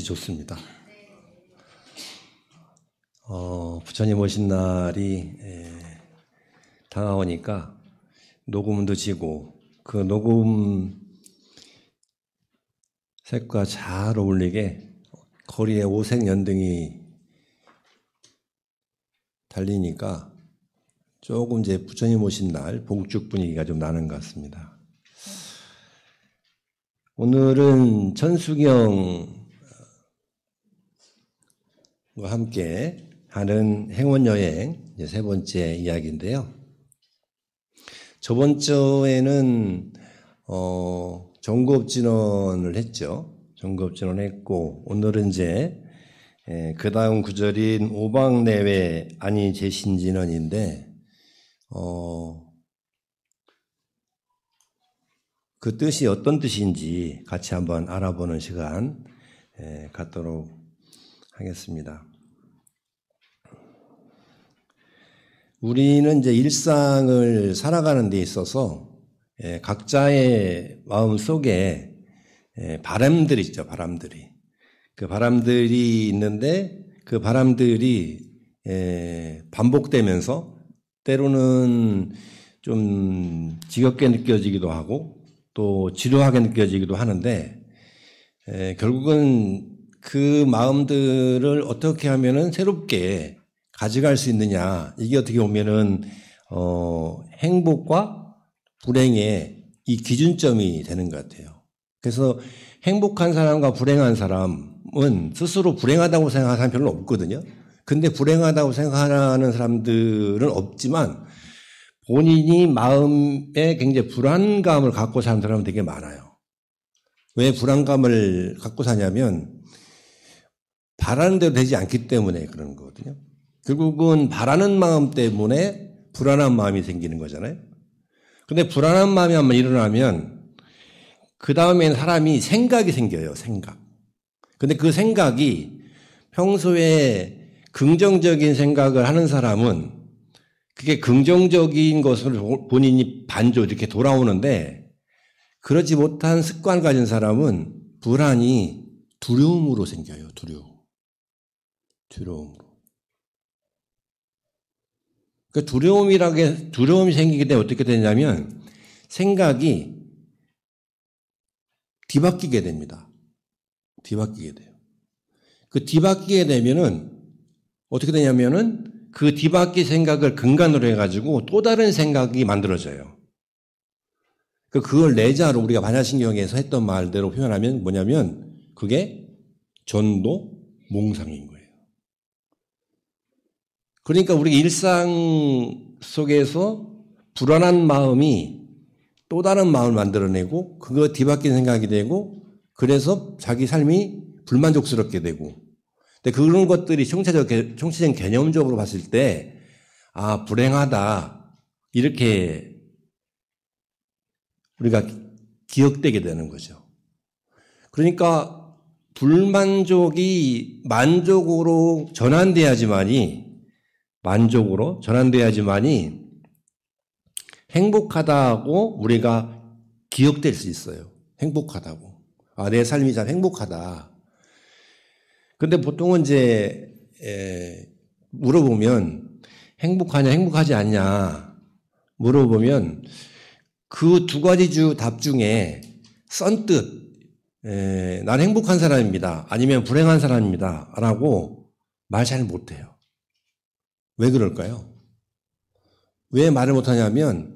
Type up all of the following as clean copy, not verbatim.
좋습니다. 부처님 오신 날이 다가오니까 녹음도 지고 그 녹음 색과 잘 어울리게 거리에 오색 연등이 달리니까 조금 이제 부처님 오신 날 봉축 분위기가 좀 나는 것 같습니다. 오늘은 천수경과 함께 하는 행원여행 세 번째 이야기인데요. 저번 주에는 정구업진원을 했죠. 정구업진원 했고 오늘은 이제 그 다음 구절인 오방내외 아니 제신진원인데 그 뜻이 어떤 뜻인지 같이 한번 알아보는 시간 갖도록 하겠습니다. 우리는 이제 일상을 살아가는 데 있어서 각자의 마음 속에 바람들이 있죠, 바람들이. 그 바람들이 있는데 그 바람들이 반복되면서 때로는 좀 지겹게 느껴지기도 하고 또 지루하게 느껴지기도 하는데 결국은 그 마음들을 어떻게 하면은 새롭게 가져갈 수 있느냐, 이게 어떻게 보면은 행복과 불행의 이 기준점이 되는 것 같아요. 그래서 행복한 사람과 불행한 사람은 스스로 불행하다고 생각하는 사람이 별로 없거든요. 근데 불행하다고 생각하는 사람들은 없지만 본인이 마음에 굉장히 불안감을 갖고 사는 사람은 되게 많아요. 왜 불안감을 갖고 사냐면 바라는 대로 되지 않기 때문에 그런 거거든요. 결국은 바라는 마음 때문에 불안한 마음이 생기는 거잖아요. 근데 불안한 마음이 한번 일어나면 그 다음에는 사람이 생각이 생겨요. 생각. 근데 그 생각이 평소에 긍정적인 생각을 하는 사람은 그게 긍정적인 것을 본인이 반조 이렇게 돌아오는데 그러지 못한 습관을 가진 사람은 불안이 두려움으로 생겨요. 두려움으로. 그 두려움이 생기게 되면 어떻게 되냐면 생각이 뒤바뀌게 됩니다. 뒤바뀌게 돼요. 그 뒤바뀌게 되면은 어떻게 되냐면은 그 뒤바뀐 생각을 근간으로 해가지고 또 다른 생각이 만들어져요. 그걸 내자로 우리가 반야신경에서 했던 말대로 표현하면 뭐냐면 그게 전도 몽상인 거예요. 그러니까 우리 일상 속에서 불안한 마음이 또 다른 마음을 만들어내고 그거 뒤바뀐 생각이 되고 그래서 자기 삶이 불만족스럽게 되고 근데 그런 것들이 총체적인 개념적으로 봤을 때 불행하다 이렇게 우리가 기억되게 되는 거죠. 그러니까 불만족이 만족으로 전환돼야지만이 행복하다고 우리가 기억될 수 있어요. 행복하다고. 내 삶이 참 행복하다. 근데 보통은 이제, 물어보면, 행복하냐, 행복하지 않냐, 물어보면, 그 두 가지 답 중에, 선뜻, 난 행복한 사람입니다. 아니면 불행한 사람입니다. 라고 말 잘 못해요. 왜 그럴까요? 왜 말을 못하냐면,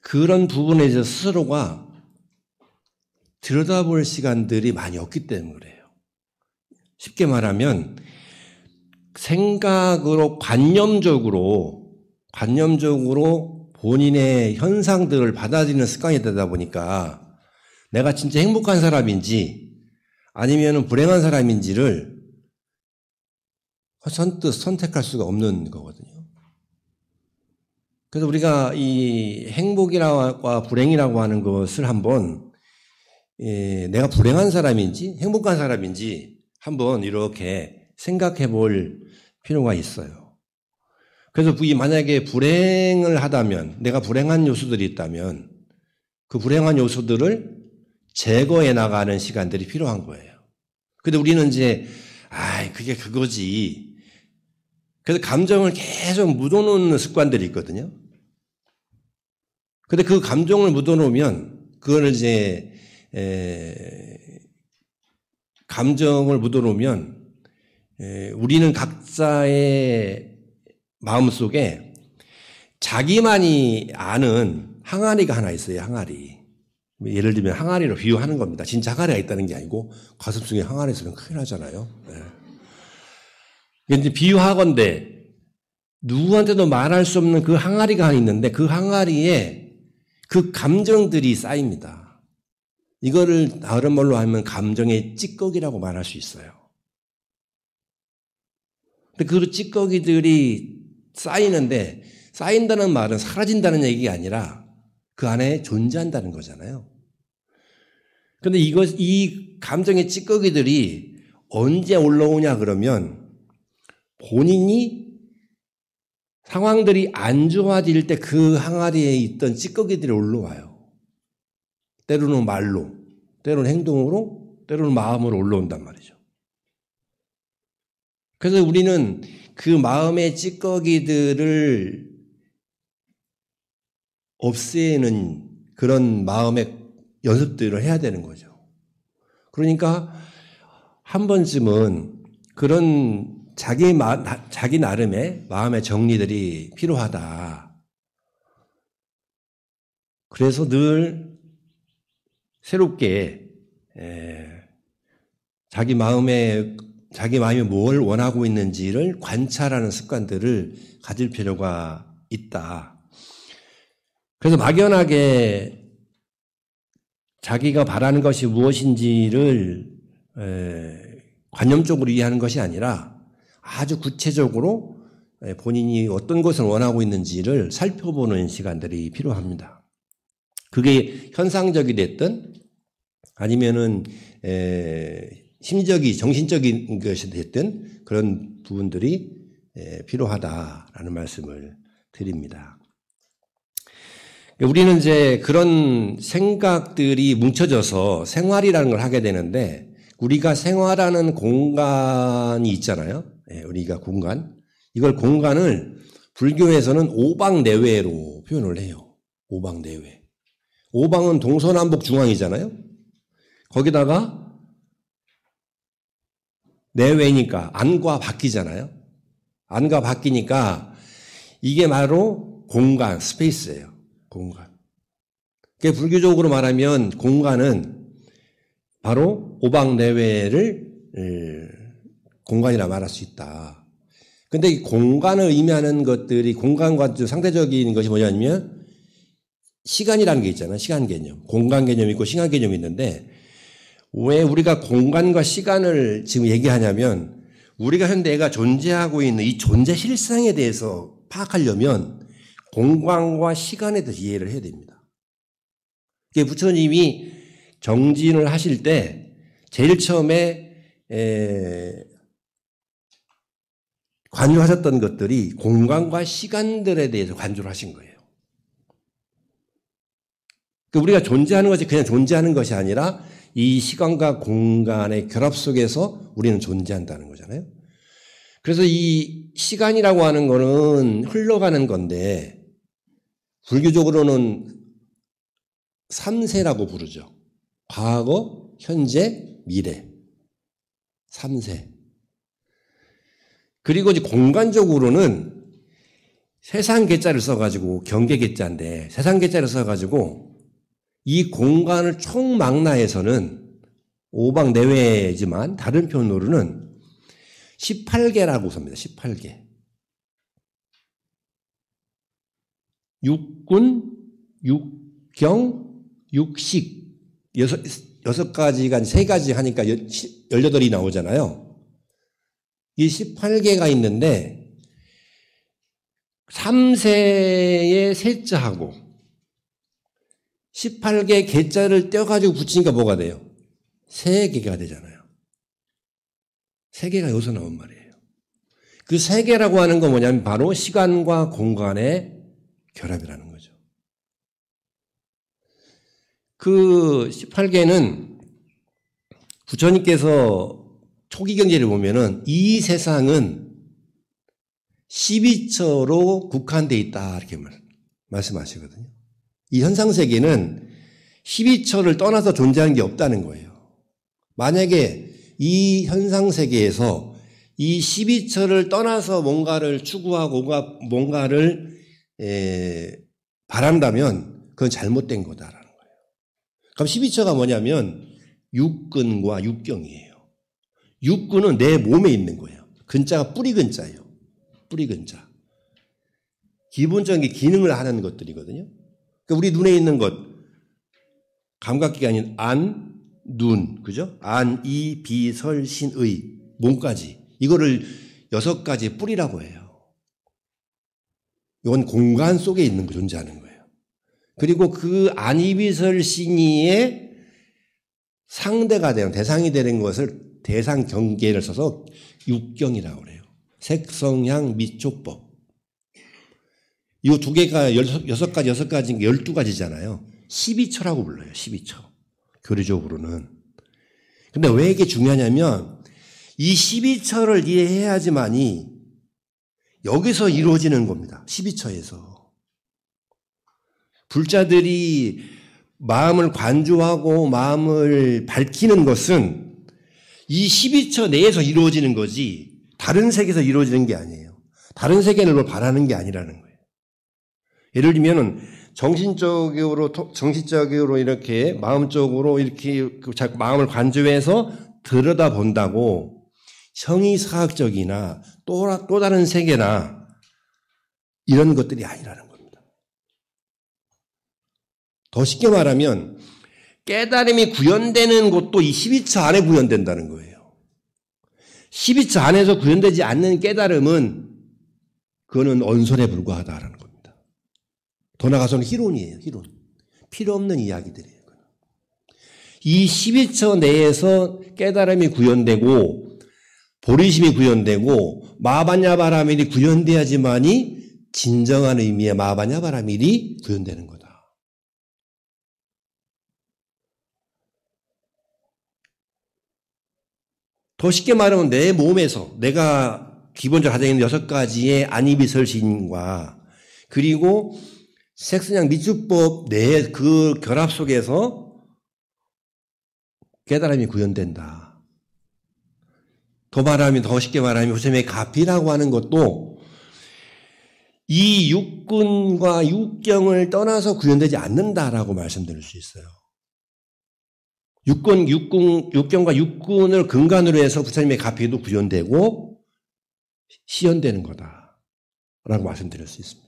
그런 부분에 대해서 스스로가 들여다볼 시간들이 많이 없기 때문에 그래요. 쉽게 말하면 생각으로 관념적으로 본인의 현상들을 받아들이는 습관이 되다 보니까 내가 진짜 행복한 사람인지 아니면 불행한 사람인지를 선뜻 선택할 수가 없는 거거든요. 그래서 우리가 이 행복이라고 불행이라고 하는 것을 한번 내가 불행한 사람인지 행복한 사람인지 한번 이렇게 생각해 볼 필요가 있어요. 그래서 만약에 불행을 하다면 내가 불행한 요소들이 있다면 그 불행한 요소들을 제거해 나가는 시간들이 필요한 거예요. 근데 우리는 이제, 그게 그거지. 그래서 감정을 계속 묻어놓는 습관들이 있거든요. 근데 그 감정을 묻어놓으면, 그거를 이제, 감정을 묻어놓으면, 우리는 각자의 마음 속에 자기만이 아는 항아리가 하나 있어요, 항아리. 예를 들면 항아리로 비유하는 겁니다. 진짜 항아리가 있다는 게 아니고 가슴속에 항아리 있으면 큰일 나잖아요. 이제 비유하건대 누구한테도 말할 수 없는 그 항아리가 하나 있는데 그 항아리에 그 감정들이 쌓입니다. 이거를 다른 말로 하면 감정의 찌꺼기라고 말할 수 있어요. 근데 그 찌꺼기들이 쌓이는데 쌓인다는 말은 사라진다는 얘기가 아니라 그 안에 존재한다는 거잖아요. 그런데 이 감정의 찌꺼기들이 언제 올라오냐 그러면 본인이 상황들이 안 좋아질 때 그 항아리에 있던 찌꺼기들이 올라와요. 때로는 말로, 때로는 행동으로, 때로는 마음으로 올라온단 말이죠. 그래서 우리는 그 마음의 찌꺼기들을 없애는 그런 마음의 연습들을 해야 되는 거죠. 그러니까 한 번쯤은 그런 자기 나름의 마음의 정리들이 필요하다. 그래서 늘 새롭게 자기 마음이 뭘 원하고 있는지를 관찰하는 습관들을 가질 필요가 있다. 그래서 막연하게 자기가 바라는 것이 무엇인지를 관념적으로 이해하는 것이 아니라 아주 구체적으로 본인이 어떤 것을 원하고 있는지를 살펴보는 시간들이 필요합니다. 그게 현상적이 됐든 아니면은 심리적이 정신적인 것이 됐든 그런 부분들이 필요하다라는 말씀을 드립니다. 우리는 이제 그런 생각들이 뭉쳐져서 생활이라는 걸 하게 되는데 우리가 생활하는 공간이 있잖아요. 우리가 공간. 이걸 공간을 불교에서는 오방내외로 표현을 해요. 오방내외. 오방은 동서남북 중앙이잖아요. 거기다가 내외니까 안과 바뀌잖아요. 안과 바뀌니까 이게 바로 공간, 스페이스예요. 공간. 그러니까 불교적으로 말하면 공간은 바로 오방내외를 공간이라 말할 수 있다. 그런데 이 공간을 의미하는 것들이 공간과 상대적인 것이 뭐냐면 시간이라는 게 있잖아요. 시간 개념. 공간 개념이 있고 시간 개념이 있는데 왜 우리가 공간과 시간을 지금 얘기하냐면 우리가 현대 애가 존재하고 있는 이 존재 실상에 대해서 파악하려면 공간과 시간에 대해서 이해를 해야 됩니다. 부처님이 정진을 하실 때 제일 처음에 관조하셨던 것들이 공간과 시간들에 대해서 관조를 하신 거예요. 우리가 존재하는 것이 그냥 존재하는 것이 아니라 이 시간과 공간의 결합 속에서 우리는 존재한다는 거잖아요. 그래서 이 시간이라고 하는 거는 흘러가는 건데 불교적으로는 3세라고 부르죠. 과거, 현재, 미래. 3세. 그리고 이제 공간적으로는 세상 개자를 써가지고 경계 개자인데 세상 개자를 써가지고 이 공간을 총망라해서는 오방 내외지만 다른 표현으로는 18개라고 씁니다. 18개. 육군, 육경, 육식. 여섯 가지가 3가지 하니까 18이 나오잖아요. 이 18개가 있는데 3세의 세자하고 18개 개자를 떼어가지고 붙이니까 뭐가 돼요? 3개가 되잖아요. 3개가 여기서 나온 말이에요. 그 3개라고 하는 건 뭐냐면 바로 시간과 공간의 결합이라는 거죠. 그 18개는 부처님께서 초기 경제를 보면은 이 세상은 12처로 국한되어 있다 이렇게 말씀하시거든요. 이 현상세계는 12처를 떠나서 존재하는 게 없다는 거예요. 만약에 이 현상세계에서 이 12처를 떠나서 뭔가를 추구하고 뭔가를 바란다면 그건 잘못된 거다라는 거예요. 그럼 12처가 뭐냐면 육근과 육경이에요. 육근은 내 몸에 있는 거예요. 근자가 뿌리 근자예요. 뿌리 근자. 기본적인 기능을 하는 것들이거든요. 그러니까 우리 눈에 있는 것, 감각기관인 안, 눈, 그죠? 안, 이, 비, 설, 신, 의, 몸까지. 이거를 6가지 뿌리라고 해요. 이건 공간 속에 있는 거 존재하는 거예요. 그리고 그 안, 이, 비, 설, 신이의 상대가 되는, 대상이 되는 것을 대상 경계를 써서 육경이라고 그래요. 색성향 미촉법. 이 2개가 6가지, 12가지잖아요. 12처라고 불러요. 12처. 교리적으로는. 근데 왜 이게 중요하냐면 이 12처를 이해해야지만이 여기서 이루어지는 겁니다. 12처에서. 불자들이 마음을 관조하고 마음을 밝히는 것은 이 12처 내에서 이루어지는 거지 다른 세계에서 이루어지는 게 아니에요. 다른 세계를 바라는 게 아니라는 거예요. 예를 들면 정신적으로 이렇게 마음적으로 이렇게 자꾸 마음을 관조해서 들여다본다고 형이사학적이나 또 다른 세계나 이런 것들이 아니라는 겁니다. 더 쉽게 말하면 깨달음이 구현되는 것도 이 12처 안에 구현된다는 거예요. 12처 안에서 구현되지 않는 깨달음은 그거는 언설에 불과하다라는 겁니다. 더 나아가서는 희론이에요. 희론. 필요 없는 이야기들이에요. 이 12처 내에서 깨달음이 구현되고 보리심이 구현되고 마바냐바라밀이 구현돼야지만이 진정한 의미의 마바냐바라밀이 구현되는 거다. 더 쉽게 말하면 내 몸에서 내가 기본적으로 가지고 있는 6가지의 안이비설신과 그리고 색선양 미주법 내의 그 결합 속에서 깨달음이 구현된다. 더 쉽게 말하면 부처님의 가피라고 하는 것도 이 육군과 육경을 떠나서 구현되지 않는다라고 말씀드릴 수 있어요. 육경과 육군을 근간으로 해서 부처님의 가피도 구현되고 시현되는 거다라고 말씀드릴 수 있습니다.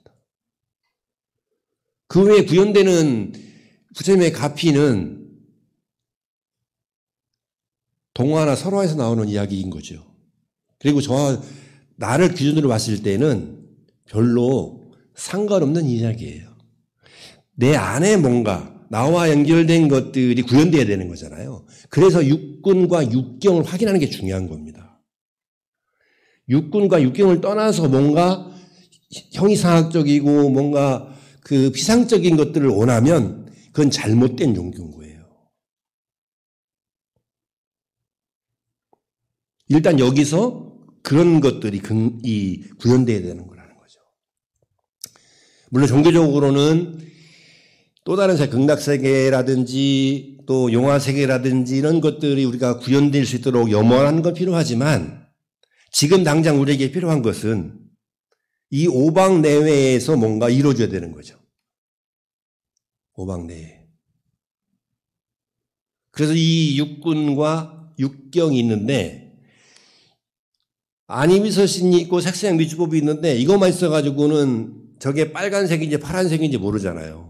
그 외에 구현되는 부처님의 가피는 동화나 설화에서 나오는 이야기인 거죠. 그리고 나를 기준으로 봤을 때는 별로 상관없는 이야기예요. 내 안에 뭔가 나와 연결된 것들이 구현돼야 되는 거잖아요. 그래서 육군과 육경을 확인하는 게 중요한 겁니다. 육군과 육경을 떠나서 뭔가 형이상학적이고 뭔가 그 피상적인 것들을 원하면 그건 잘못된 종교인 거예요. 일단 여기서 그런 것들이 구현돼야 되는 거라는 거죠. 물론 종교적으로는 또 다른 극락세계라든지 또 용화세계라든지 이런 것들이 우리가 구현될 수 있도록 염원하는 건 필요하지만 지금 당장 우리에게 필요한 것은 이 오방 내외에서 뭔가 이루어져야 되는 거죠. 오방 내외. 그래서 이 육군과 육경이 있는데 안이미서신이 있고 색상 미주법이 있는데 이것만 있어가지고는 저게 빨간색인지 파란색인지 모르잖아요.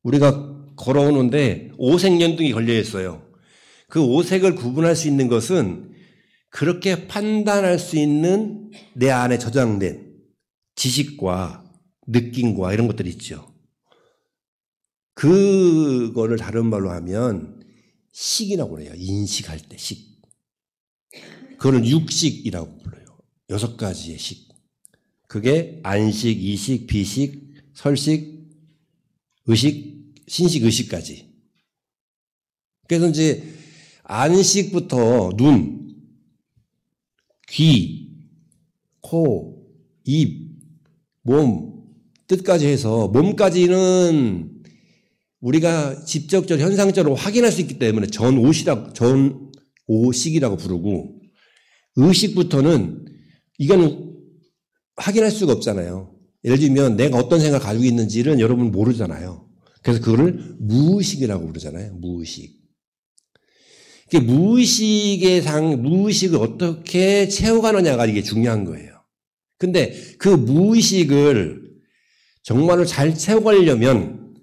우리가 걸어오는데 오색연등이 걸려 있어요. 그 오색을 구분할 수 있는 것은 그렇게 판단할 수 있는 내 안에 저장된 지식과 느낌과 이런 것들이 있죠. 그거를 다른 말로 하면 식이라고 그래요. 인식할 때 식. 그거는 육식이라고 불러요. 6가지의 식. 그게 안식, 이식, 비식, 설식, 의식, 신식, 의식까지. 그래서 이제 안식부터 눈, 귀, 코, 입, 몸, 뜻까지 해서 몸까지는 우리가 직접적으로 현상적으로 확인할 수 있기 때문에 전오식이라고 부르고 의식부터는 이건 확인할 수가 없잖아요. 예를 들면 내가 어떤 생각을 가지고 있는지는 여러분 모르잖아요. 그래서 그거를 무의식이라고 부르잖아요. 무의식. 무의식을 어떻게 채워가느냐가 이게 중요한 거예요. 근데 그 무의식을 정말로 잘 채워가려면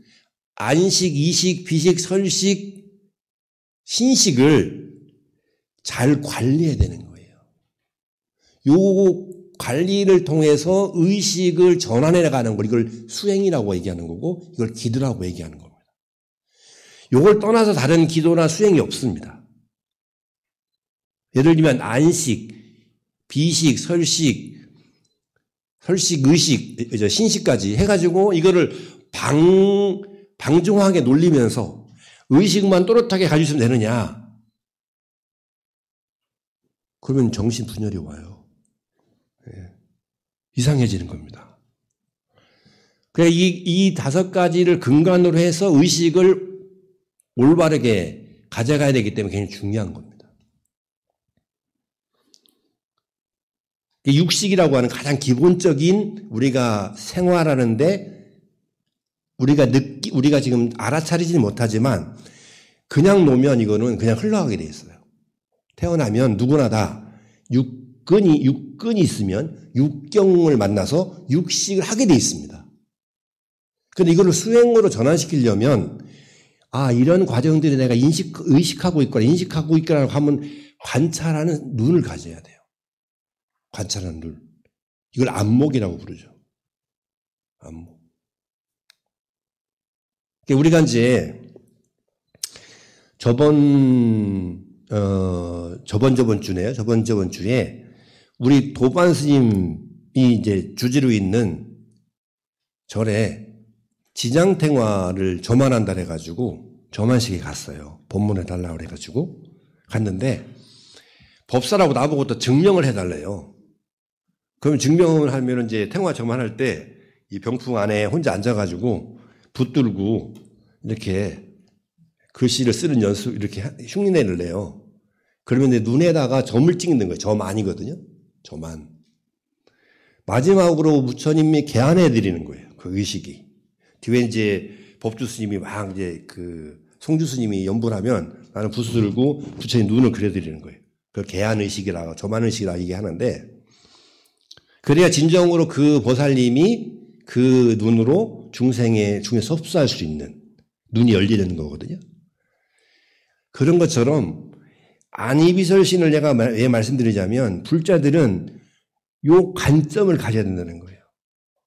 안식, 이식, 비식, 설식, 신식을 잘 관리해야 되는 거예요. 요 관리를 통해서 의식을 전환해 나가는 걸 이걸 수행이라고 얘기하는 거고 이걸 기도라고 얘기하는 겁니다. 요걸 떠나서 다른 기도나 수행이 없습니다. 예를 들면 안식, 비식, 설식, 의식, 신식까지 해가지고 이거를 방종하게 놀리면서 의식만 또렷하게 가지고 있으면 되느냐? 그러면 정신분열이 와요. 이상해지는 겁니다. 그러니까 이 5가지를 근간으로 해서 의식을 올바르게 가져가야 되기 때문에 굉장히 중요한 겁니다. 육식이라고 하는 가장 기본적인 우리가 생활하는데 우리가 지금 알아차리지는 못하지만 그냥 놓으면 이거는 그냥 흘러가게 돼 있어요. 태어나면 누구나 다 육근이 있으면 육경을 만나서 육식을 하게 돼 있습니다. 그런데 이거를 수행으로 전환시키려면 이런 과정들이 내가 의식하고 있거나 하면 관찰하는 눈을 가져야 돼요. 관찰하는 눈. 이걸 안목이라고 부르죠. 안목. 우리가 이제 저번 주에 우리 도반 스님이 이제 주지로 있는 절에 지장탱화를 저만한다 해가지고 저만식에 갔어요. 법문해 달라고 그래가지고 갔는데 법사라고 나보고 또 증명을 해달래요. 그럼 증명을 하면 이제 태화 저만할 때 이 병풍 안에 혼자 앉아가지고 붙들고 이렇게 글씨를 쓰는 연습 이렇게 흉내를 내요. 그러면 이제 눈에다가 점을 찍는 거예요. 점 아니거든요. 점안. 마지막으로 부처님이 개안해 드리는 거예요. 그 의식이. 뒤에 이제 법주 스님이 막 이제 그 송주 스님이 연불하면 나는 붓을 들고 부처님 눈을 그려드리는 거예요. 그 개안 의식이라고 점안 의식이라고 얘기하는데 그래야 진정으로 그 보살님이 그 눈으로 중에 섭수할 수 있는 눈이 열리는 거거든요. 그런 것처럼 안이비설신을 제가 왜 말씀드리자면 불자들은 요 관점을 가져야 된다는 거예요.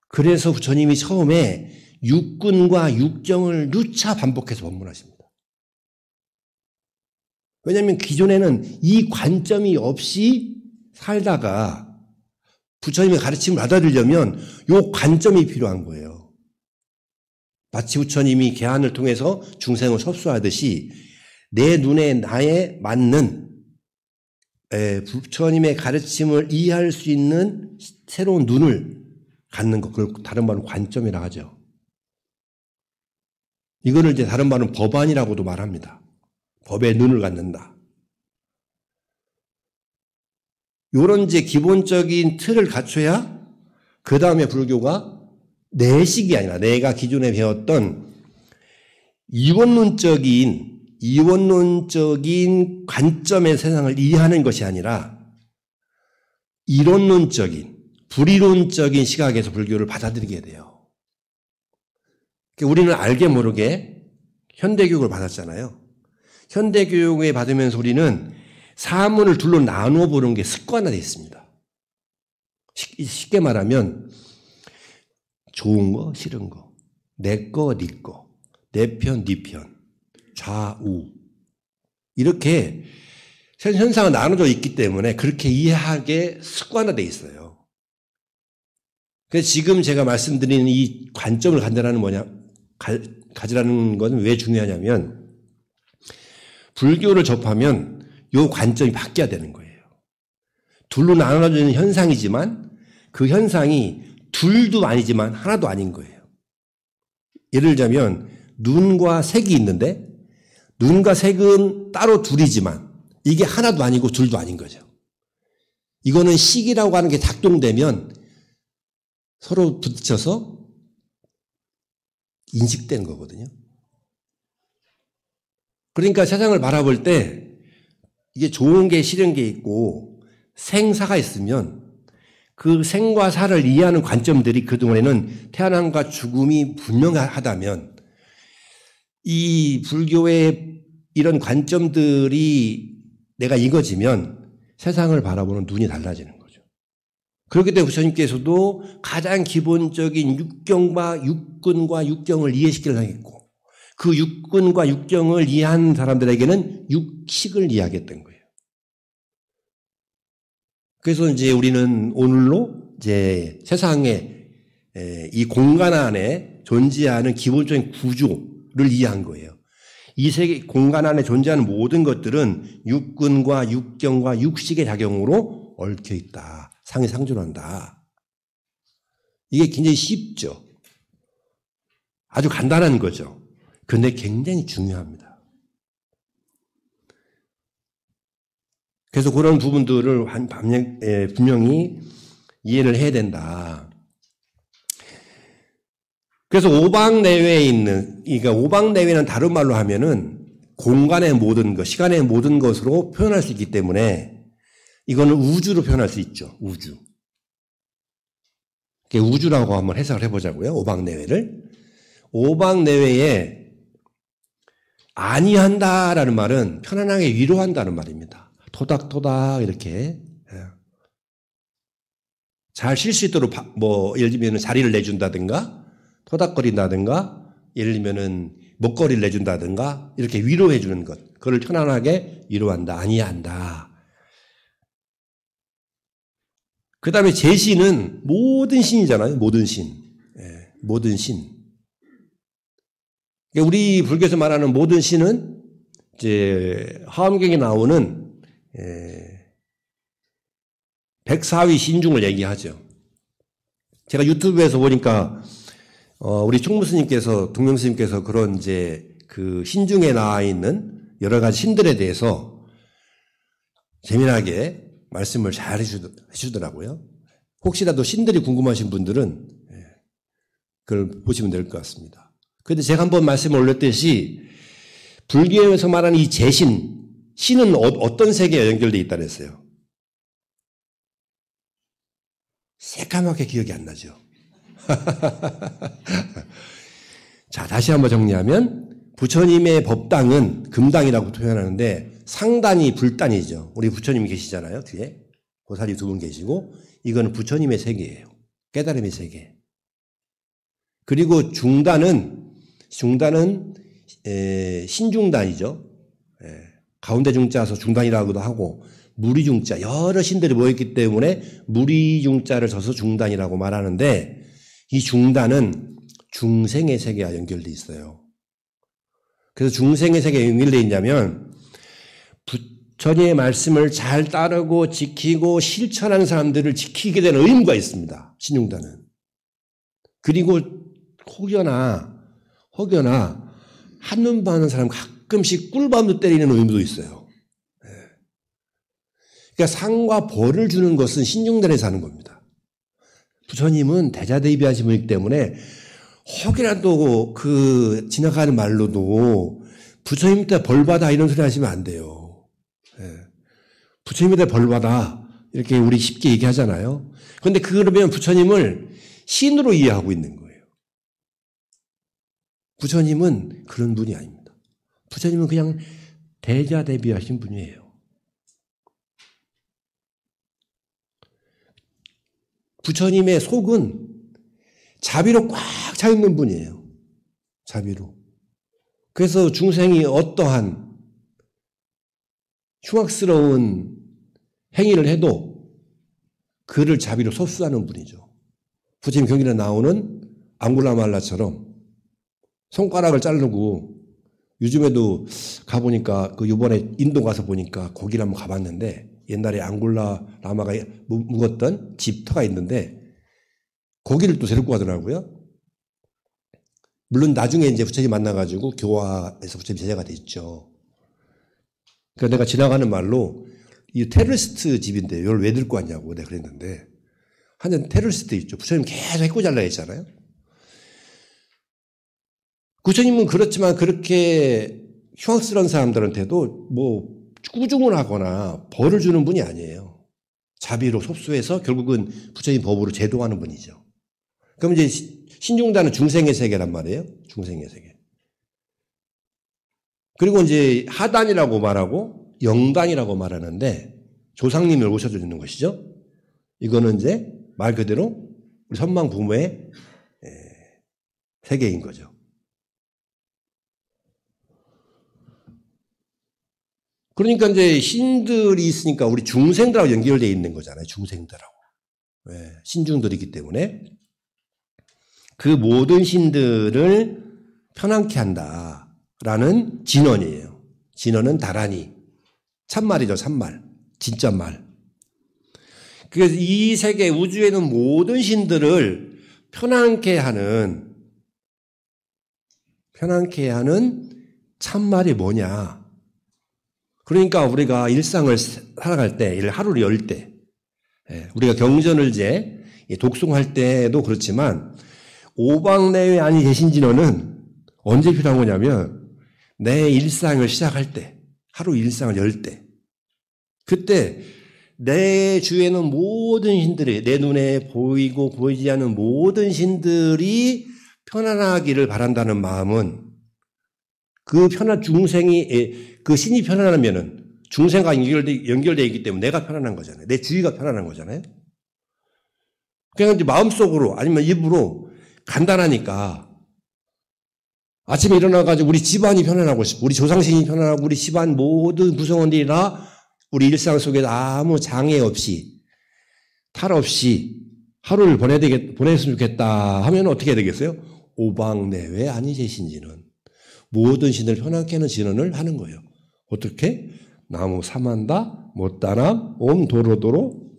그래서 부처님이 처음에 육근과 육정을 누차 반복해서 법문하십니다. 왜냐하면 기존에는 이 관점이 없이 살다가 부처님의 가르침을 받아들이려면 요 관점이 필요한 거예요. 마치 부처님이 개안을 통해서 중생을 섭수하듯이 내 눈에 나에 맞는 부처님의 가르침을 이해할 수 있는 새로운 눈을 갖는 것, 그걸 다른 말로 관점이라 하죠. 이거를 이제 다른 말은 법안이라고도 말합니다. 법의 눈을 갖는다. 요런 이제 기본적인 틀을 갖춰야 그 다음에 불교가 내식이 아니라 내가 기존에 배웠던 이원론적인 관점의 세상을 이해하는 것이 아니라 이론론적인, 불이론적인 시각에서 불교를 받아들이게 돼요. 우리는 알게 모르게 현대교육을 받았잖아요. 현대교육을 받으면서 우리는 사문을 둘로 나누어 보는 게 습관화되어 있습니다. 쉽게 말하면 좋은 거, 싫은 거, 내 거, 네 거, 내 편, 네 편, 좌우 이렇게 현상은 나눠져 있기 때문에 그렇게 이해하게 습관화되어 있어요. 그래서 지금 제가 말씀드리는 이 관점을 가지라는 것은 왜 중요하냐면 불교를 접하면 이 관점이 바뀌어야 되는 거예요. 둘로 나눠지는 현상이지만 그 현상이 둘도 아니지만 하나도 아닌 거예요. 예를 들자면 눈과 색이 있는데 눈과 색은 따로 둘이지만 이게 하나도 아니고 둘도 아닌 거죠. 이거는 식이라고 하는 게 작동되면 서로 부딪혀서 인식되는 거거든요. 그러니까 세상을 바라볼 때 이게 좋은 게 싫은 게 있고 생사가 있으면 그 생과 사를 이해하는 관점들이 그동안에는 태어남과 죽음이 분명하다면 이 불교의 이런 관점들이 내가 익어지면 세상을 바라보는 눈이 달라지는 거죠. 그렇기 때문에 부처님께서도 가장 기본적인 육근과 육경을 이해시키려고 했고 그 육근과 육경을 이해한 사람들에게는 육식을 이해하겠다는 거예요. 그래서 이제 우리는 오늘로 이제 세상에 이 공간 안에 존재하는 기본적인 구조를 이해한 거예요. 이 세계 공간 안에 존재하는 모든 것들은 육근과 육경과 육식의 작용으로 얽혀 있다. 상이상존한다. 이게 굉장히 쉽죠. 아주 간단한 거죠. 근데 굉장히 중요합니다. 그래서 그런 부분들을 분명히 이해를 해야 된다. 그래서 오방내외에 있는, 그러니까 오방내외는 다른 말로 하면은 공간의 모든 것, 시간의 모든 것으로 표현할 수 있기 때문에 이거는 우주로 표현할 수 있죠. 우주. 우주라고 한번 해석을 해보자고요. 오방내외를. 오방내외에 아니한다라는 말은 편안하게 위로한다는 말입니다. 토닥토닥 이렇게 잘 쉴 수 있도록 예를 들면 자리를 내준다든가 토닥거린다든가 예를 들면은 먹거리를 내준다든가 이렇게 위로해 주는 것. 그걸 편안하게 위로한다. 아니한다. 그 다음에 제신은 모든 신이잖아요. 모든 신. 모든 신. 우리 불교에서 말하는 모든 신은 이제 화엄경에 나오는 백사위 신중을 얘기하죠. 제가 유튜브에서 보니까 우리 총무스님께서 동명스님께서 그런 이제 그 신중에 나와 있는 여러 가지 신들에 대해서 재미나게 말씀을 잘 해주더라고요. 혹시라도 신들이 궁금하신 분들은 그걸 보시면 될 것 같습니다. 그런데 제가 한번 말씀을 올렸듯이 불교에서 말하는 이 제신, 신은 어떤 세계에 연결되어 있다 그랬어요? 새까맣게 기억이 안 나죠. 자, 다시 한번 정리하면 부처님의 법당은 금당이라고 표현하는데 상단이 불단이죠. 우리 부처님이 계시잖아요. 뒤에 고사리 두 분 계시고 이건 부처님의 세계예요. 깨달음의 세계. 그리고 중단은 신중단이죠. 가운데 중자서 중단이라고도 하고 무리중자 여러 신들이 모였기 때문에 무리중자를 써서 중단이라고 말하는데 이 중단은 중생의 세계와 연결되어 있어요. 그래서 중생의 세계에 연결되어 있냐면 부처님의 말씀을 잘 따르고 지키고 실천하는 사람들을 지키게 되는 의무가 있습니다. 신중단은. 그리고 혹여나 한눈 파는 사람 가끔씩 꿀밤도 때리는 의무도 있어요. 그러니까 상과 벌을 주는 것은 신중단에서 하는 겁니다. 부처님은 대자대비하신 분이기 때문에 혹이라도 그 지나가는 말로도 부처님한테 벌받아 이런 소리 하시면 안 돼요. 부처님한테 벌받아 이렇게 우리 쉽게 얘기하잖아요. 그런데 그러면 부처님을 신으로 이해하고 있는 거예요. 부처님은 그런 분이 아닙니다. 부처님은 그냥 대자대비하신 분이에요. 부처님의 속은 자비로 꽉 차 있는 분이에요. 자비로. 그래서 중생이 어떠한 흉악스러운 행위를 해도 그를 자비로 섭수하는 분이죠. 부처님 경전에 나오는 앙굴라말라처럼 손가락을 자르고 요즘에도 가보니까 그 이번에 인도 가서 보니까 거기를 한번 가봤는데 옛날에 앙골라 라마가 묵었던 집터가 있는데 거기를 또 데리고 가더라고요. 물론 나중에 이제 부처님 만나가지고 교화에서 부처님 제자가 됐죠. 그러니까 내가 지나가는 말로 이 테러리스트 집인데 이걸 왜 들고 왔냐고 내가 그랬는데 한전 테러리스트 있죠. 부처님 계속 해코잘라 했잖아요. 부처님은 그렇지만 그렇게 흉악스러운 사람들한테도 뭐 꾸중을 하거나 벌을 주는 분이 아니에요. 자비로 속수해서 결국은 부처님 법으로 제도하는 분이죠. 그럼 이제 신중단은 중생의 세계란 말이에요. 중생의 세계. 그리고 이제 하단이라고 말하고 영단이라고 말하는데 조상님을 오셔주는 것이죠. 이거는 이제 말 그대로 우리 선망 부모의 세계인 거죠. 그러니까 이제 신들이 있으니까 우리 중생들하고 연결되어 있는 거잖아요. 중생들하고. 신중들이기 때문에 그 모든 신들을 편안케 한다라는 진언이에요. 진언은 다라니. 참말이죠. 참말. 진짜 말. 그래서 이 세계 우주에는 모든 신들을 편안케 하는 참말이 뭐냐. 그러니까 우리가 일상을 살아갈 때, 하루를 열 때, 우리가 경전을 이제 독송할 때도 그렇지만 오방내외 아니 대신진언은 언제 필요한 거냐면 내 일상을 시작할 때, 하루 일상을 열 때, 그때 내 주위에는 모든 신들이 내 눈에 보이고 보이지 않는 모든 신들이 편안하기를 바란다는 마음은 그 중생이 그 신이 편안하면은 중생과 연결되어 있기 때문에 내가 편안한 거잖아요. 내 주위가 편안한 거잖아요. 그냥 이제 마음속으로 아니면 입으로 간단하니까 아침에 일어나가지고 우리 집안이 편안하고 싶고 우리 조상신이 편안하고 우리 집안 모든 구성원들이 다 우리 일상 속에 아무 장애 없이 탈 없이 하루를 보냈으면 좋겠다 하면 어떻게 해야 되겠어요? 오방내외 아니제신지는 모든 신을 편안케 하는 진언을 하는 거예요. 어떻게? 나무 사만다 못다남 옴 도로도로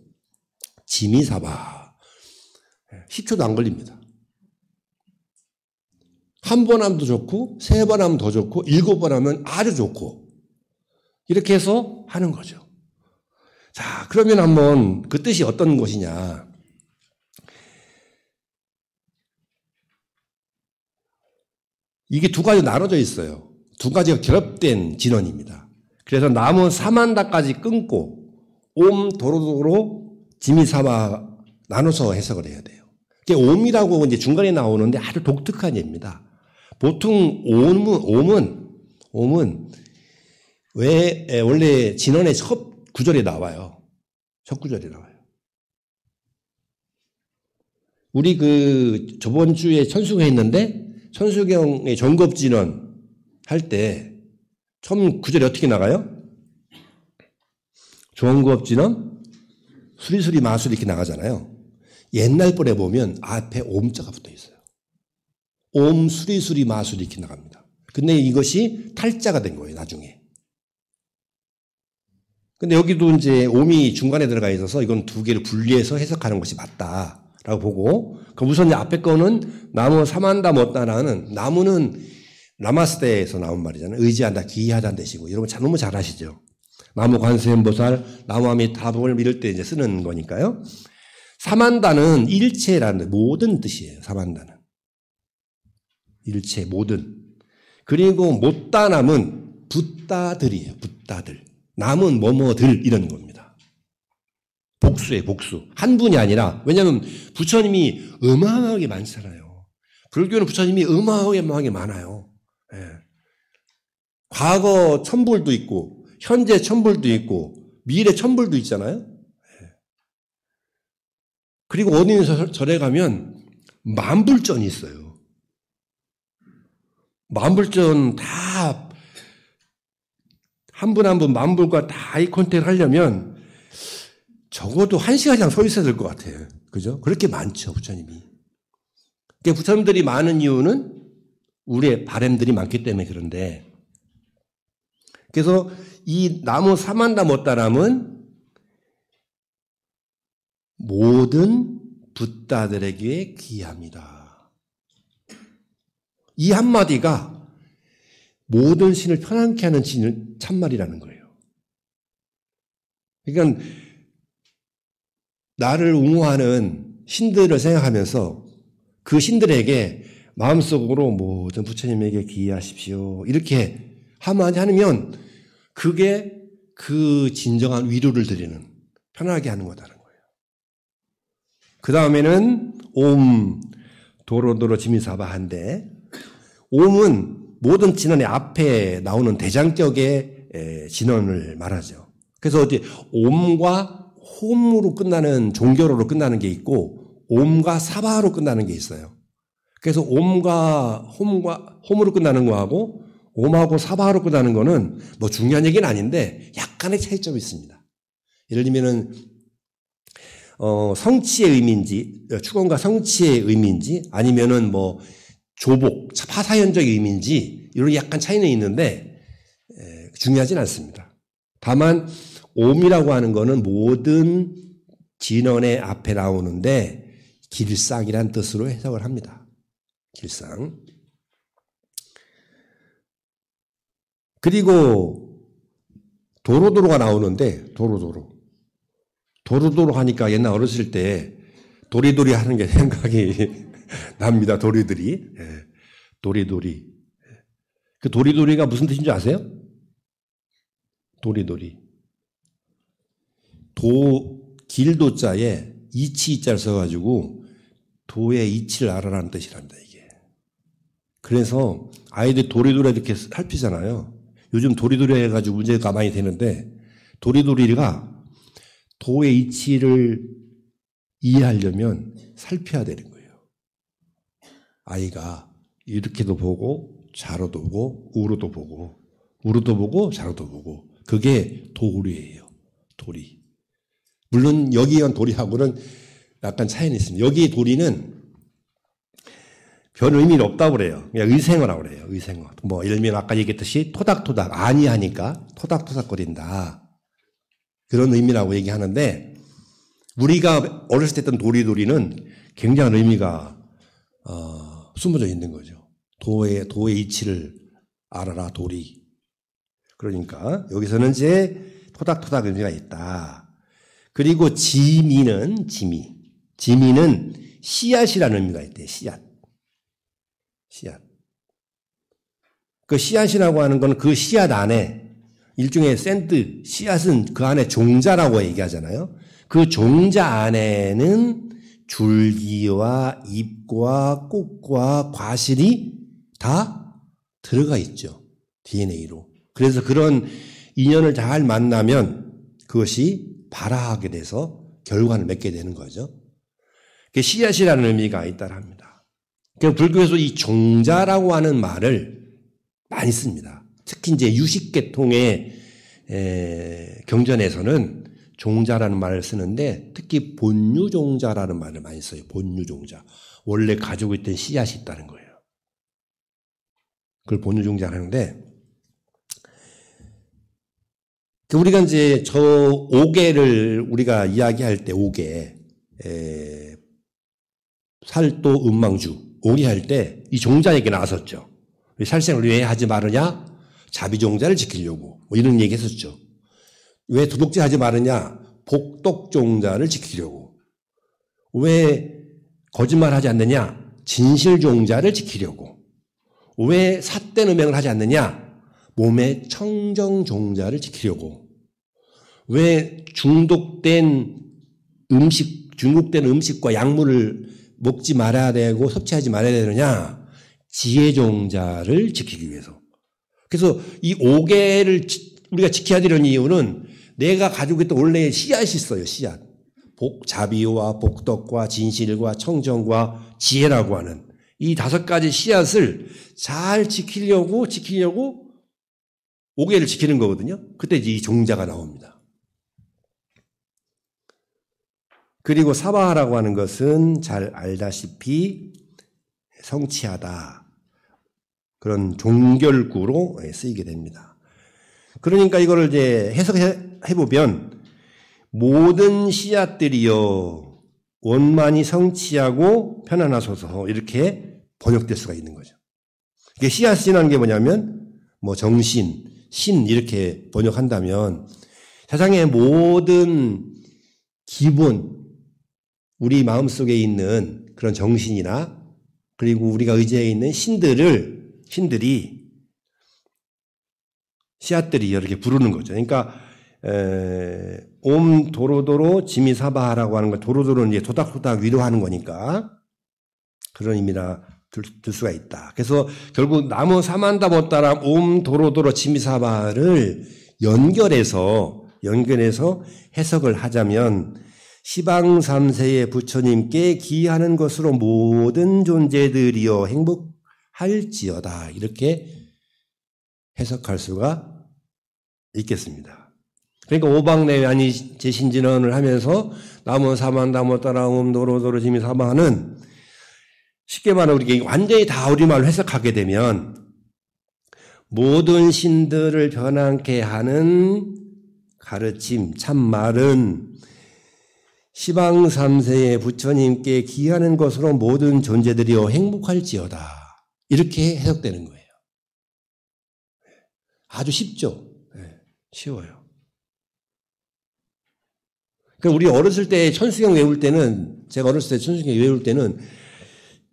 지미사바 10초도 안 걸립니다. 한 번 하면 더 좋고 3번 하면 더 좋고 7번 하면 아주 좋고 이렇게 해서 하는 거죠. 자, 그러면 한번 그 뜻이 어떤 것이냐. 이게 두 가지 나눠져 있어요. 두 가지가 결합된 진언입니다. 그래서 나무 사만다까지 끊고 옴 도로도로 지미사바 나눠서 해석을 해야 돼요. 옴이라고 이제 중간에 나오는데 아주 독특한 예입니다. 보통 옴은 왜 원래 진언의 첫 구절에 나와요. 첫 구절에 나와요. 우리 저번 주에 천수경 했는데 천수경의 정겁진언 할 때 처음 구절이 어떻게 나가요? 정겁진언 수리수리 마술 이렇게 나가잖아요. 옛날 번에 보면 앞에 옴자가 붙어 있어요. 옴 수리수리 마술 이렇게 나갑니다. 근데 이것이 탈자가 된 거예요, 나중에. 근데 여기도 이제 옴이 중간에 들어가 있어서 이건 두 개를 분리해서 해석하는 것이 맞다라고 보고, 그럼 우선 이제 앞에 거는 나무 사만다 못다라는 나무는 라마스대에서 나온 말이잖아요. 의지한다, 기이하다는 뜻이고, 여러분 너무 잘 아시죠? 나무 관세음보살, 나무아미 타불 이럴 때 이제 쓰는 거니까요. 사만다는 일체라는 모든 뜻이에요. 사만다는 일체 모든. 그리고 못다남은 붓다들이에요. 붓다들. 남은 뭐뭐들 이런 겁니다. 복수예요. 복수. 한 분이 아니라 왜냐하면 부처님이 어마어마하게 많잖아요. 불교는 부처님이 어마어마하게 많아요. 예. 과거 천불도 있고 현재 천불도 있고 미래 천불도 있잖아요. 예. 그리고 어디 절에 가면 만불전이 있어요. 만불전 다 한 분 한 분 만불과 다 아이 컨택을 하려면 적어도 1시간 이상 서 있어야 될 것 같아요. 그죠? 그렇게 많죠, 부처님이. 그러니까 부처님들이 많은 이유는 우리의 바램들이 많기 때문에 그런데, 그래서 이 나무 사만다 못다람은 모든 붓다들에게 귀합니다. 이 한마디가 모든 신을 편안케 하는 참말이라는 거예요. 그러니까 나를 옹호하는 신들을 생각하면서 그 신들에게 마음속으로 모든 부처님에게 귀하십시오. 이렇게 한마디 하면 그게 그 진정한 위로를 드리는, 편하게 하는 거다는 거예요. 그 다음에는 옴 도로도로 지미사바한데, 옴은 모든 진언의 앞에 나오는 대장격의 진언을 말하죠. 그래서 어디 옴과 홈으로 끝나는 종결어로 끝나는 게 있고 옴과 사바로 끝나는 게 있어요. 그래서 옴과 홈으로 끝나는 거하고 옴하고 사바로 끝나는 거는 뭐 중요한 얘기는 아닌데 약간의 차이점이 있습니다. 예를 들면은 성취의 의미인지 축원과 성취의 의미인지 아니면은 뭐 조복, 파사현적 의미인지 이런 약간 차이는 있는데 중요하진 않습니다. 다만 옴이라고 하는 거는 모든 진언의 앞에 나오는데 길상이란 뜻으로 해석을 합니다. 길상. 그리고 도로도로가 나오는데 도로도로 하니까 옛날 어렸을 때 도리도리 하는 게 생각이 납니다. 도리들이. 도리도리. 그 도리도리가 무슨 뜻인지 아세요? 도리도리. 길도자에 이치자를 써가지고 도의 이치를 알아라는 뜻이랍니다, 이게. 그래서 아이들 도리도리 이렇게 살피잖아요. 요즘 도리도리 해가지고 문제가 많이 되는데 도리도리가 도의 이치를 이해하려면 살펴야 되는 거예요. 아이가 이렇게도 보고 좌로도 보고 우로도 보고 좌로도 보고 그게 도리예요. 도리. 물론 여기에 도리하고는 약간 차이는 있습니다. 여기의 도리는 별 의미는 없다고 그래요. 그냥 의생어라고 그래요. 의생어. 뭐 예를 들면 아까 얘기했듯이 토닥토닥 아니하니까 토닥토닥거린다. 그런 의미라고 얘기하는데 우리가 어렸을 때 했던 도리도리는 굉장한 의미가 숨어져 있는 거죠. 도의 이치를 알아라 도리. 그러니까 여기서는 이제 토닥토닥 의미가 있다. 그리고 지미는 씨앗이라는 의미가 있대요. 씨앗. 그 씨앗이라고 하는 건 그 씨앗 안에 일종의 샌드, 씨앗은 그 안에 종자라고 얘기하잖아요. 그 종자 안에는 줄기와 잎과 꽃과 과실이 다 들어가 있죠. DNA로. 그래서 그런 인연을 잘 만나면 그것이 발화하게 돼서 결과를 맺게 되는 거죠. 씨앗이라는 의미가 있다고 합니다. 불교에서 이 종자라고 하는 말을 많이 씁니다. 특히 이제 유식계통의 경전에서는 종자라는 말을 쓰는데 특히 본유종자라는 말을 많이 써요. 본유종자. 원래 가지고 있던 씨앗이 있다는 거예요. 그걸 본유종자라고 하는데 우리가 이제 저 오계를 우리가 이야기할 때 오계, 살도 음망주, 오계 할 때 이 종자 얘기 나왔었죠. 살생을 왜 하지 말으냐? 자비종자를 지키려고. 뭐 이런 얘기 했었죠. 왜 도둑질 하지 말으냐? 복덕종자를 지키려고. 왜 거짓말 하지 않느냐? 진실종자를 지키려고. 왜 삿된 음행을 하지 않느냐? 몸의 청정종자를 지키려고. 왜 중독된 음식과 약물을 먹지 말아야 되고 섭취하지 말아야 되느냐? 지혜종자를 지키기 위해서. 그래서 이 5개를 우리가 지켜야 되는 이유는 내가 가지고 있던 원래 씨앗이 있어요. 씨앗. 자비와 복덕과 진실과 청정과 지혜라고 하는 이 5가지 씨앗을 잘 지키려고 5개를 지키는 거거든요. 그때 이 종자가 나옵니다. 그리고 사바하라고 하는 것은 잘 알다시피 성취하다. 그런 종결구로 쓰이게 됩니다. 그러니까 이거를 이제 해석해 보면 모든 씨앗들이요 원만히 성취하고 편안하소서 이렇게 번역될 수가 있는 거죠. 이게 씨앗이라는 게 뭐냐면 뭐 정신, 신 이렇게 번역한다면 세상의 모든 기본 우리 마음속에 있는 그런 정신이나 그리고 우리가 의지해 있는 신들이 씨앗들이 이렇게 부르는 거죠. 그러니까 옴 도로도로 지미사바라고 하는 거 도로도로는 이제 도닥도닥 위로하는 거니까 그런 의미라 들 수가 있다. 그래서 결국 나무 사만다 못따라 옴 도로도로 지미사바를 연결해서 해석을 하자면 시방 3세의 부처님께 기하는 것으로 모든 존재들이여 행복할지어다 이렇게 해석할 수가 있겠습니다. 그러니까 오방내외 아니 제신진언을 하면서 나무 사만다 못따라 옴 도로도로 지미사바는 쉽게 말하면 우리가 완전히 다 우리말로 해석하게 되면 모든 신들을 변함케 하는 가르침, 참말은 시방 3세의 부처님께 기하는 것으로 모든 존재들이여 행복할지어다. 이렇게 해석되는 거예요. 아주 쉽죠? 쉬워요. 그러니까 우리 어렸을 때 천수경 외울 때는 제가 어렸을 때 천수경 외울 때는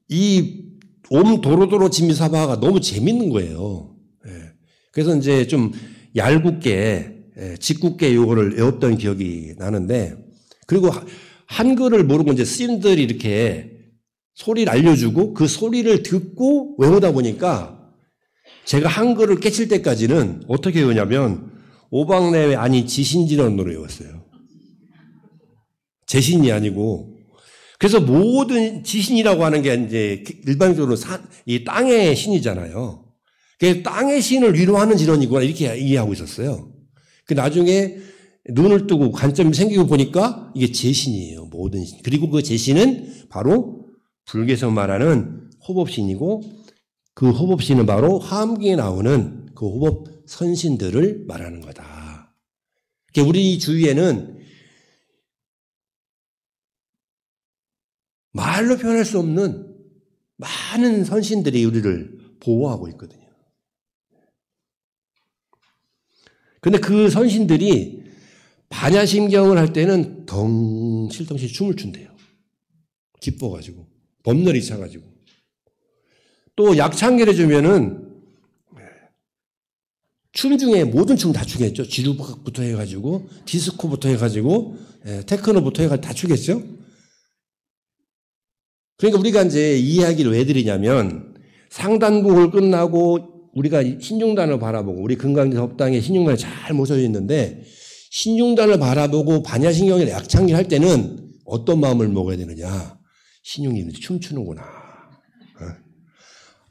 이 옴 도로도로 지미사바가 너무 재밌는 거예요. 그래서 이제 좀 얄궂게 짓궂게 요거를 외웠던 기억이 나는데 그리고 한글을 모르고 이제 스님들이 이렇게 소리를 알려주고 그 소리를 듣고 외우다 보니까 제가 한글을 깨칠 때까지는 어떻게 외우냐면 오방내외 아니 지신진언으로 외웠어요. 제신이 아니고. 그래서 모든 지신이라고 하는 게 이제 일반적으로 이 땅의 신이잖아요. 그 땅의 신을 위로하는 진언이구나 이렇게 이해하고 있었어요. 그 나중에 눈을 뜨고 관점이 생기고 보니까 이게 제신이에요. 모든 신. 그리고 그 제신은 바로 불교에서 말하는 호법신이고 그 호법신은 바로 화엄경에 나오는 그 호법 선신들을 말하는 거다. 그러니까 우리 주위에는 말로 표현할 수 없는 많은 선신들이 우리를 보호하고 있거든요. 그런데 그 선신들이 반야심경을 할 때는 덩실덩실 춤을 춘대요. 기뻐가지고 법렬이 차가지고 또 약창계를 주면은 춤 중에 모든 춤 다 추겠죠. 지루박부터 해가지고 디스코부터 해가지고 테크노부터 해가지고 다 추겠죠. 그러니까 우리가 이제 이 이야기를 왜 드리냐면 상단곡을 끝나고 우리가 신중단을 바라보고 우리 금강지 법당에 신중단이 잘 모셔져 있는데 신중단을 바라보고 반야신경이나 약창기를 할 때는 어떤 마음을 먹어야 되느냐. 신중님이 춤추는구나.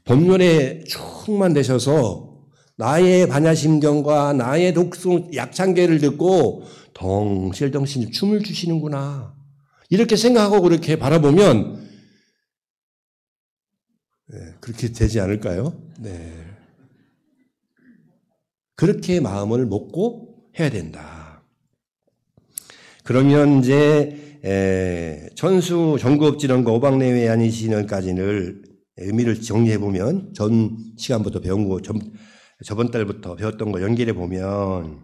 법륜에 충만 되셔서 나의 반야심경과 나의 독송 약창계를 듣고 덩실덩실 춤을 추시는구나. 이렇게 생각하고 그렇게 바라보면 그렇게 되지 않을까요? 네. 그렇게 마음을 먹고 해야 된다. 그러면 이제 천수 정구업진언과 오방내외 아니신언까지는 의미를 정리해 보면 전 시간부터 배운 거 저번 달부터 배웠던 거 연결해 보면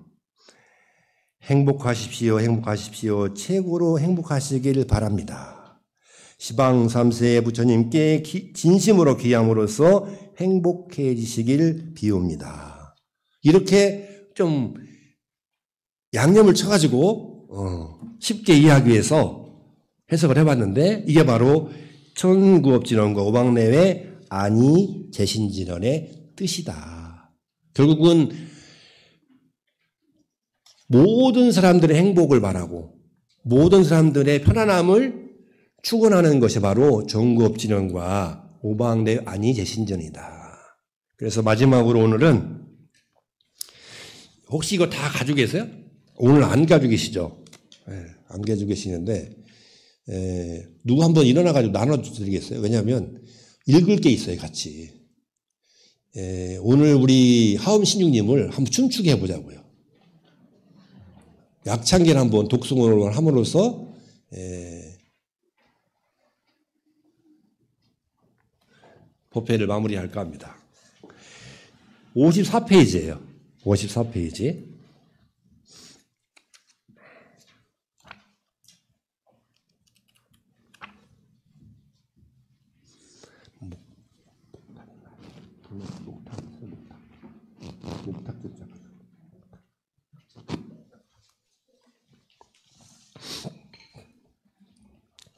행복하십시오, 행복하십시오. 최고로 행복하시길 바랍니다. 시방 3세의 부처님께 진심으로 귀함으로써 행복해지시길 비웁니다. 이렇게 좀 양념을 쳐가지고 쉽게 이해하기 위해서 해석을 해봤는데 이게 바로 천구업진언과 오방내외 아니 제신진언의 뜻이다. 결국은 모든 사람들의 행복을 바라고 모든 사람들의 편안함을 추구하는 것이 바로 정구업진언과 오방내외 아니 제신진언이다. 그래서 마지막으로 오늘은 혹시 이거 다 가지고 계세요? 오늘 안 가지고 계시죠? 안 가지고 계시는데 누구 한번 일어나가지고 나눠드리겠어요? 왜냐하면 읽을 게 있어요, 같이. 오늘 우리 하엄신육님을 한번 춤추게 해보자고요. 약창기를 한번 독송을 함으로써 법회를 마무리할까 합니다. 54페이지예요. 54페이지. 목탁 듣자.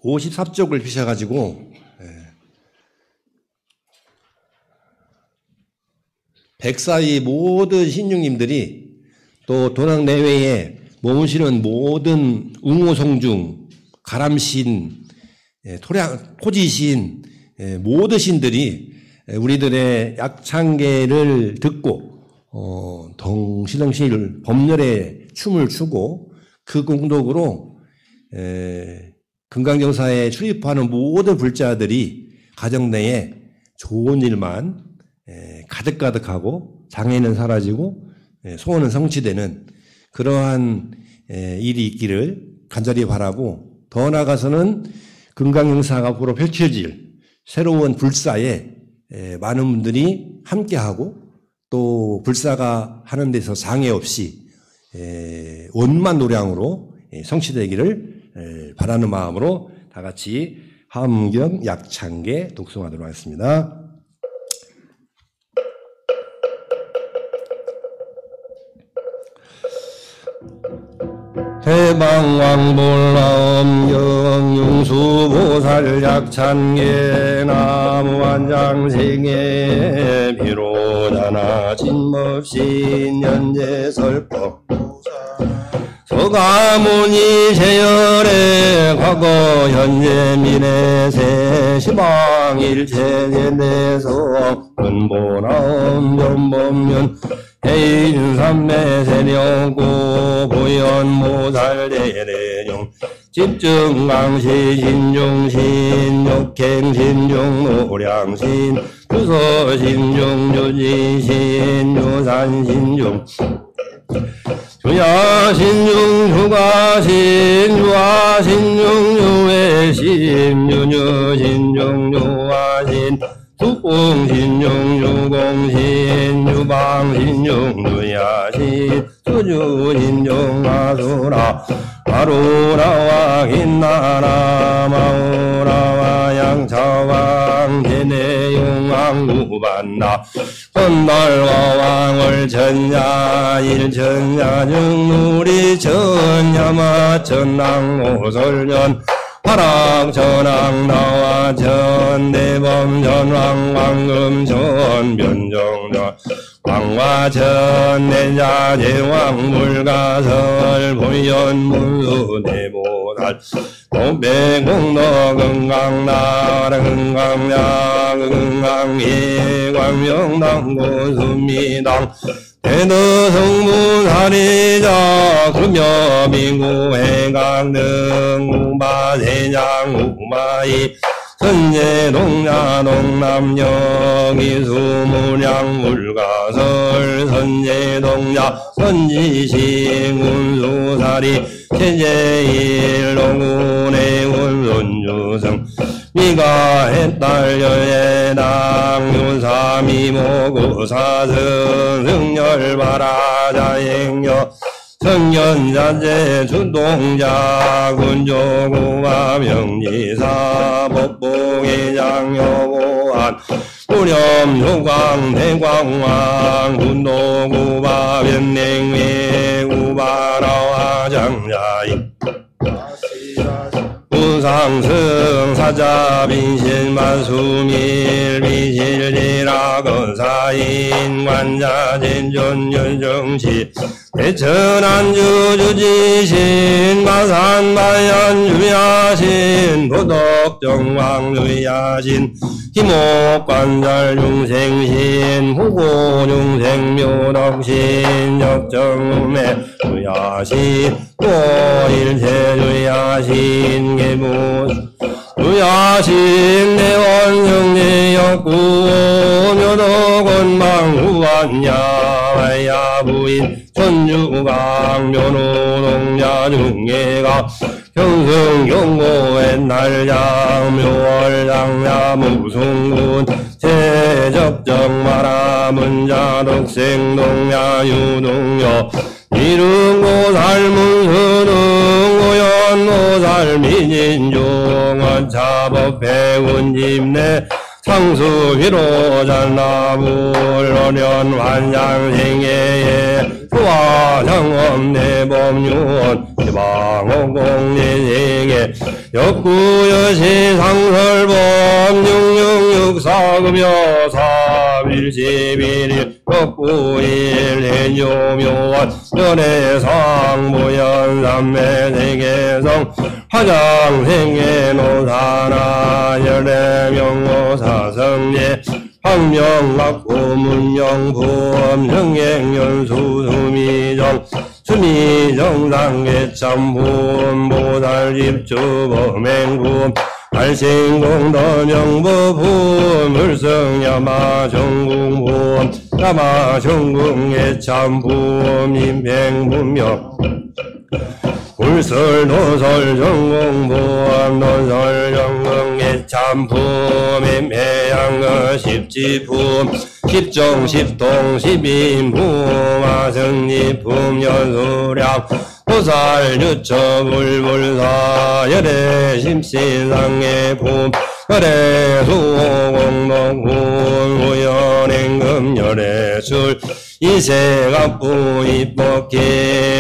54쪽을 피셔가지고 백사의 모든 신중님들이 또 도당 내외에 머무시는 모든 웅호성중, 가람신, 토지신, 모든 신들이 우리들의 약창계를 듣고 덩실덩실 법렬에 춤을 추고 그 공덕으로 금강정사에 출입하는 모든 불자들이 가정 내에 좋은 일만 가득가득하고 장애는 사라지고 소원은 성취되는 그러한 일이 있기를 간절히 바라고, 더 나아가서는 금강정사가 앞으로 펼쳐질 새로운 불사에 많은 분들이 함께하고 또 불사가 하는 데서 장애 없이 원만 노량으로 성취되기를 바라는 마음으로 다 같이 함경 약창계 독송하도록 하겠습니다. 대방왕볼라엄 영융수보살 약찬계 나무완장생에 비로자나 진법신 연재설법 서가모니 제열의 과거 현재 미래 세시방일체제내서 근본하엄 전법면 해인삼매 세령고 보현모살대대용 집중강시 신중신 역행신중 노량신 주서신중 주지신 유산신중 주야신중 주가신 유아신중 유외신 유유신중 유아신 수공신중 유공신 유방신중 유야신 수주신중 아수라 마루라와 긴나라 마우라와 양차왕 대내용왕 누반나 헌날와 왕을 전야 일전야 증누리 전야마 전랑오설년 화랑 전왕 나와 전대범 전왕 왕금 전 변정전 왕화 전내자 제왕 물가설 보현문수 대보살 동백공도 건강나라 건강야 건강예 광명당고 수미당 대너성무사리자 금여민구 해강등 우마대장 우마이 선제동야 동남여기수무량 물가설 선제동야 선지식 운수사리 체제일동군의 운손주성 미가 해딸여예당 유사미모구사승 승열바라자행여 성견자재 주동자 군조구와 명리사 법봉회장여고한 무렴효광 대광왕 군도구바 변냉회 구바라와 장자이 우상승 사자빈신 만수밀 비실리라 건사인 관자진존율정시 대천안주주지신 마산마연주야신 도덕정왕주야신 희목관절중생신 후고중생묘덕신 역정음의 주야신 또일체주야신 계부 주야신 내원성내역구묘덕원망 후안야와야부인 천주강 묘노동야 중계가 평승경고의 날장 묘월장야 무승군 제접정 마라문자 덕생동야 유동여 이릉고살 문수등 고연고살 민인중 원차법 백운집내 상수위로 잔나불어련 환장생애에 소화장엄내법륜 지방호공내생애 역구여시 상설법 6664금여 3일11일 역구일 해묘묘원 연해상 모연삼매세계성 화장생애노사나 열애명호사성예 황명학고 문영품 정행연수수미정 수미정상계참품 보살집주범행품 발생공도명부품 물성야마정궁품 야마정궁예참품 임행분명 울설노설 정공부암 노설 정공예참품 임해양거 십지품 십종 십동 십인품 아승리품 연수량 보살 유처불불사 열애심시상해품 열애수공동품 우연행금 열애술 이세갑부 입법기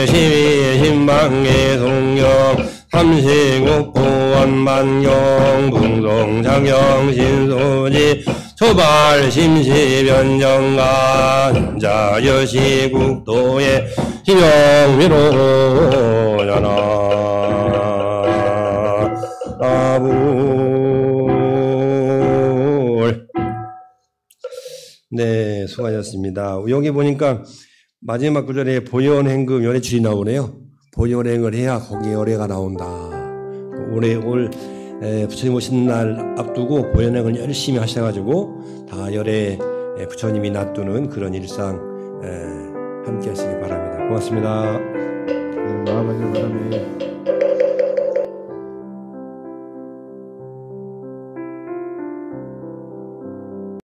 시위신방계 송경 삼시국부 원만경 궁동작경 신소지 초발심시변정가 자여시국도의 신용위로잖아 아불. 네, 수고하셨습니다. 여기 보니까 마지막 구절에 보현행금 열애출이 나오네요. 보현행을 해야 거기에 열애가 나온다. 올 부처님 오신 날 앞두고 보현행을 열심히 하셔가지고 다 열애 부처님이 놔두는 그런 일상 함께 하시기 바랍니다. 고맙습니다. 마음의 바람에